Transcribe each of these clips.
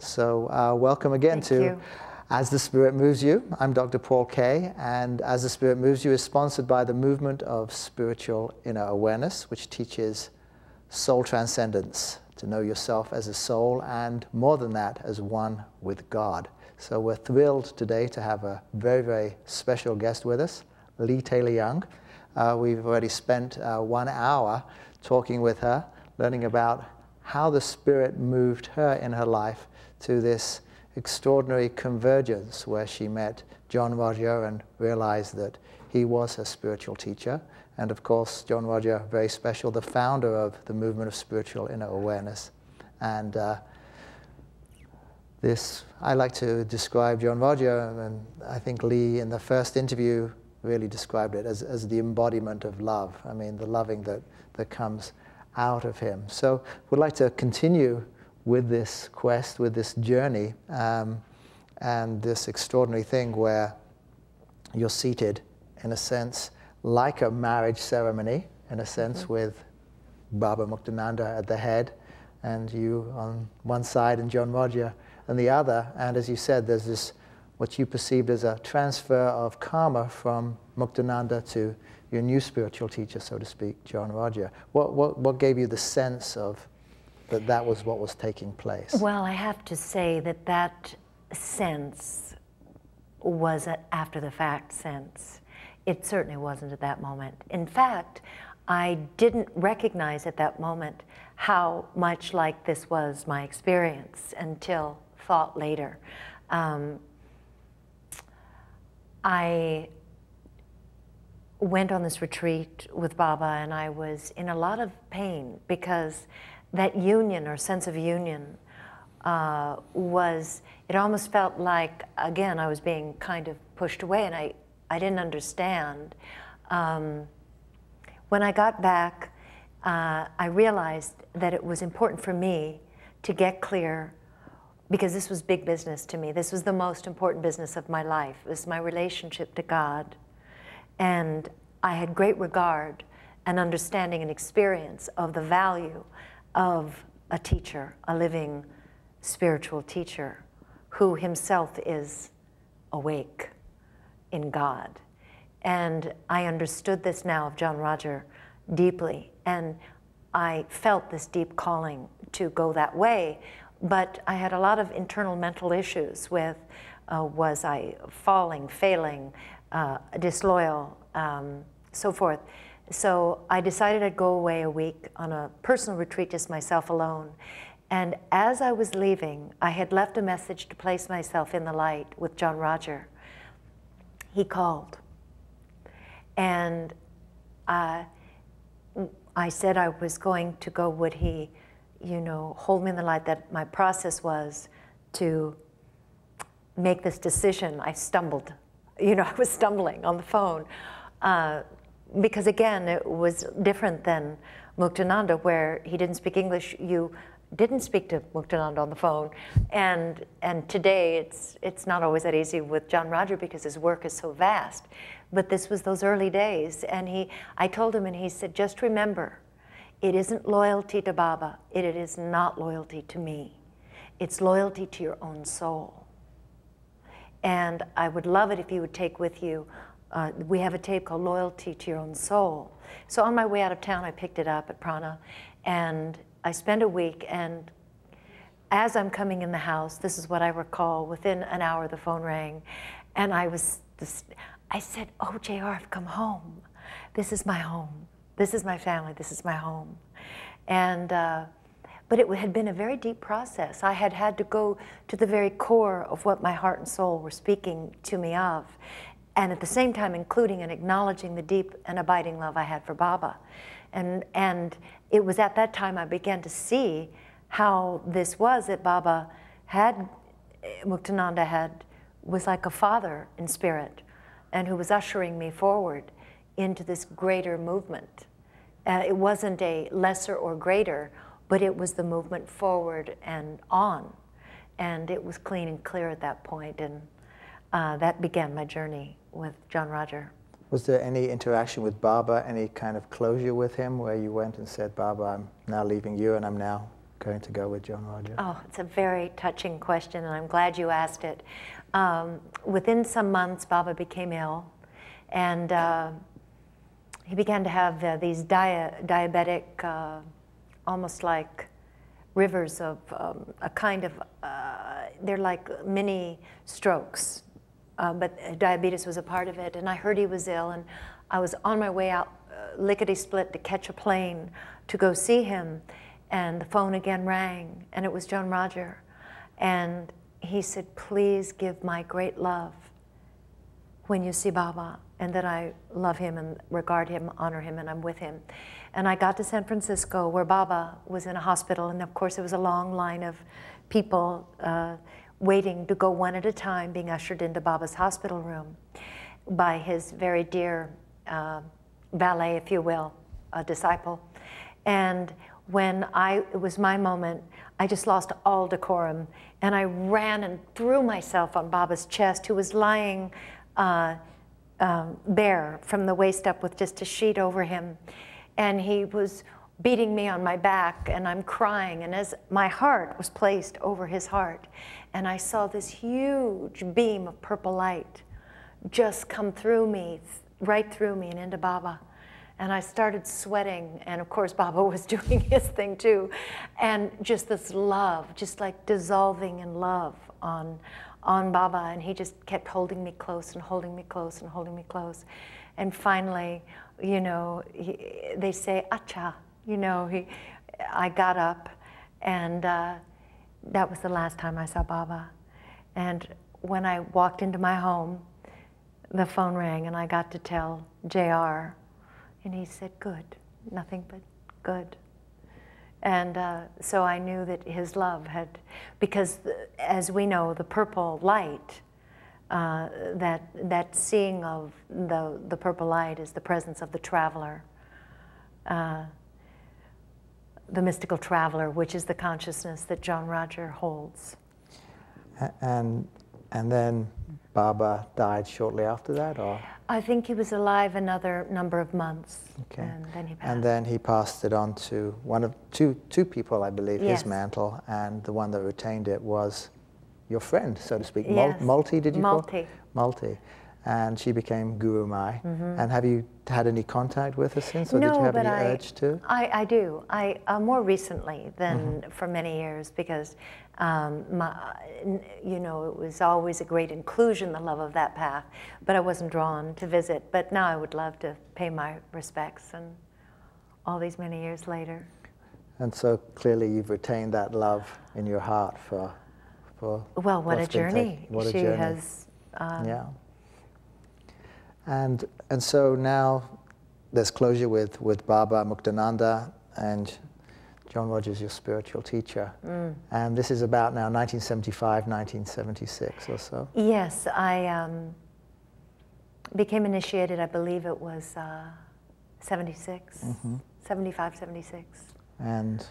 So welcome again to As the Spirit Moves You. I'm Dr. Paul Kay, and As the Spirit Moves You is sponsored by the Movement of Spiritual Inner Awareness, which teaches soul transcendence, to know yourself as a soul, and more than that, as one with God. So we're thrilled today to have a very, very special guest with us, Leigh Taylor Jung. We've already spent 1 hour talking with her, learning about how the Spirit moved her in her life to this extraordinary convergence where she met John Roger and realized that he was her spiritual teacher. And of course, John Roger, very special, the founder of the Movement of Spiritual Inner Awareness. And I like to describe John Roger, and I think Leigh in the first interview really described it as the embodiment of love. I mean, the loving that comes out of him. So we'd like to continue with this quest, with this journey, and this extraordinary thing where you're seated, in a sense, like a marriage ceremony, in a sense, with Baba Muktananda at the head, and you on one side and John Roger on the other. And as you said, there's this, what you perceived as a transfer of karma from Muktananda to your new spiritual teacher, so to speak, John Roger. What gave you the sense of that was what was taking place? Well, I have to say that sense was an after-the-fact sense. It certainly wasn't at that moment. In fact, I didn't recognize at that moment how much like this was my experience until thought later. I went on this retreat with Baba, and I was in a lot of pain because that union or sense of union it almost felt like, again, I was being kind of pushed away, and I didn't understand. When I got back, I realized that it was important for me to get clear, because this was big business to me. This was the most important business of my life. It was my relationship to God. And I had great regard and understanding and experience of the value of a teacher, a living spiritual teacher, who himself is awake in God. And I understood this now of John Roger deeply, and I felt this deep calling to go that way. But I had a lot of internal mental issues with, was I falling, failing, disloyal, so forth. So I decided I'd go away a week on a personal retreat, just myself alone. And as I was leaving, I had left a message to place myself in the light with John Roger. He called. And I said I was going to go. Would he, hold me in the light? That my process was to make this decision. I stumbled. I was stumbling on the phone. Because again, it was different than Muktananda, where he didn't speak English. You didn't speak to Muktananda on the phone. And today, it's not always that easy with John Roger because his work is so vast. But this was those early days. And I told him, and he said, just remember, it isn't loyalty to Baba. It is not loyalty to me. It's loyalty to your own soul. And I would love it if you would take with you, we have a tape called Loyalty to Your Own Soul. So on my way out of town, I picked it up at Prana, and I spent a week, and as I'm coming in the house, this is what I recall, within an hour the phone rang, and I said, oh, JR, I've come home. This is my home. This is my family. This is my home. And, but it had been a very deep process. I had had to go to the very core of what my heart and soul were speaking to me of, and at the same time including and acknowledging the deep and abiding love I had for Baba. And it was at that time I began to see how this was that Baba Muktananda was like a father in spirit, and who was ushering me forward into this greater movement. It wasn't a lesser or greater, but it was the movement forward and on. And it was clean and clear at that point, and that began my journey with John Roger. Was there any interaction with Baba, any kind of closure with him, where you went and said, Baba, I'm now leaving you and I'm now going to go with John Roger? Oh, it's a very touching question, and I'm glad you asked it. Within some months, Baba became ill, and he began to have these diabetic, almost like rivers of a kind of, they're like mini strokes, but diabetes was a part of it. And I heard he was ill, and I was on my way out, lickety-split, to catch a plane to go see him. And the phone again rang, and it was John Roger. And he said, please give my great love when you see Baba, and that I love him and regard him, honor him, and I'm with him. And I got to San Francisco, where Baba was in a hospital, and of course there was a long line of people waiting to go one at a time, being ushered into Baba's hospital room by his very dear valet, if you will, a disciple. And when it was my moment, I just lost all decorum, and I ran and threw myself on Baba's chest, who was lying bare from the waist up with just a sheet over him. And he was beating me on my back, and I'm crying, and as my heart was placed over his heart, and I saw this huge beam of purple light just come through me, right through me and into Baba. And I started sweating, and of course Baba was doing his thing too. And just this love, just like dissolving in love on Baba, and he just kept holding me close and holding me close and holding me close. And finally, you know, they say, acha, you know, I got up, and that was the last time I saw Baba. And when I walked into my home, the phone rang, and I got to tell JR, and he said, good, nothing but good. And so I knew that his love had, because as we know, the purple light, that seeing of the purple light is the presence of the traveler, the mystical traveler, which is the consciousness that John Roger holds. And then Baba died shortly after that, or? I think he was alive another number of months, okay. And then he passed. And then he passed it on to one of two people, I believe, yes. his mantle, and the one that retained it was your friend, so to speak. Yes. Multi, did you call Multi. Multi. And she became Guru Mai. Mm-hmm. And have you had any contact with her since, or no, did you have but any urge to? I do. More recently than for many years, because you know, it was always a great inclusion, the love of that path, but I wasn't drawn to visit. But now I would love to pay my respects, and all these many years later. And so clearly you've retained that love in your heart for well, what a journey what she journey. has. Yeah. And so now there's closure with Baba Muktananda, and John Roger's your spiritual teacher. And this is about now 1975, 1976 or so. Yes, I became initiated, I believe it was 76, 75, 76. And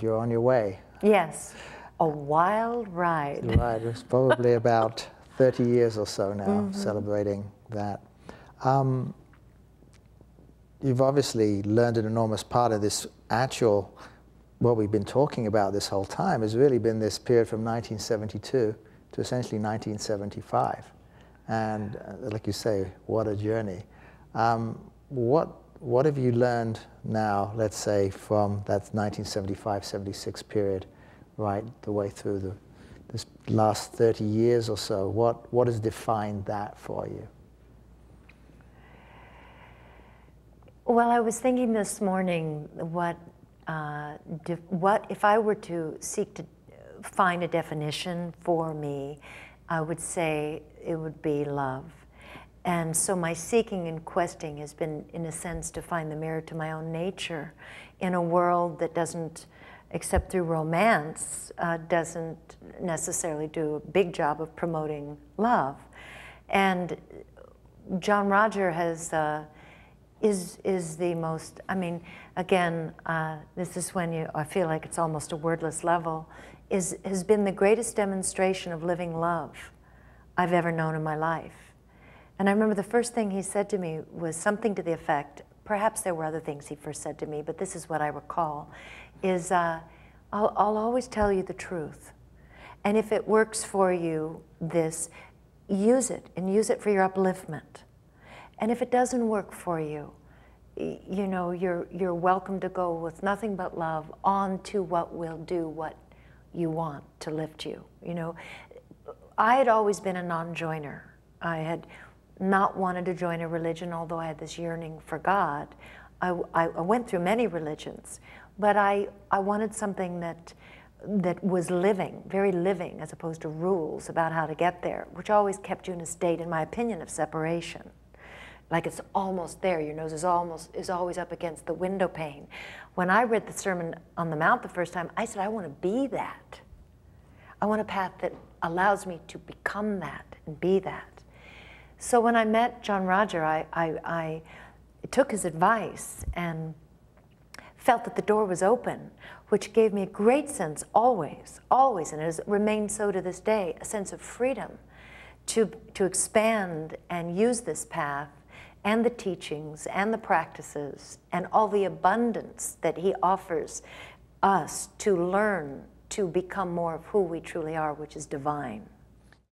you're on your way. Yes, a wild ride. Right, it's probably about 30 years or so now, celebrating that. You've obviously learned an enormous part of this actual, what we've been talking about this whole time has really been this period from 1972 to essentially 1975. And like you say, what a journey. What have you learned now, let's say, from that 1975-76 period right the way through this last 30 years or so? What has defined that for you? Well, I was thinking this morning, what if I were to seek to find a definition for me, I would say it would be love. And so my seeking and questing has been, in a sense, to find the mirror to my own nature in a world that doesn't, except through romance, doesn't necessarily do a big job of promoting love. And John Roger has is the most, I mean, again, this is when I feel like it's almost a wordless level, has been the greatest demonstration of living love I've ever known in my life. And I remember the first thing he said to me was something to the effect, perhaps there were other things he first said to me, but this is what I recall, is I'll always tell you the truth. And if it works for you, use it, and use it for your upliftment. And if it doesn't work for you, you know, you're welcome to go with nothing but love on to what will do what you want to lift you. You know, I had always been a non-joiner. I had not wanted to join a religion, although I had this yearning for God. I went through many religions, but I wanted something that was living, very living, as opposed to rules about how to get there, which always kept you in a state, in my opinion, of separation. Like it's almost there, your nose is always up against the window pane. When I read the Sermon on the Mount the first time, I said, I want to be that. I want a path that allows me to become that and be that. So when I met John Roger, I took his advice and felt that the door was open, which gave me a great sense always, and it has remained so to this day, a sense of freedom to expand and use this path and the teachings and the practices and all the abundance that he offers us to learn to become more of who we truly are, which is divine.